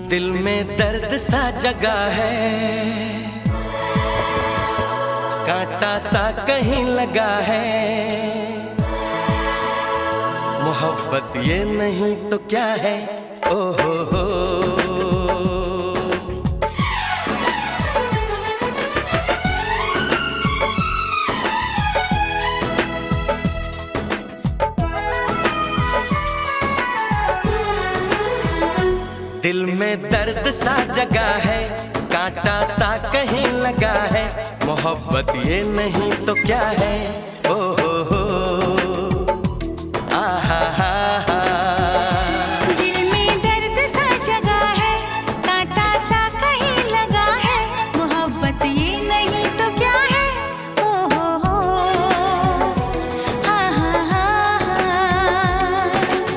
दिल में दर्द सा जगा है, कांटा सा कहीं लगा है। मोहब्बत ये नहीं तो क्या है? ओ हो। दिल में दर्द सा जगा है, कांटा सा कहीं लगा है। मोहब्बत ये नहीं तो क्या है?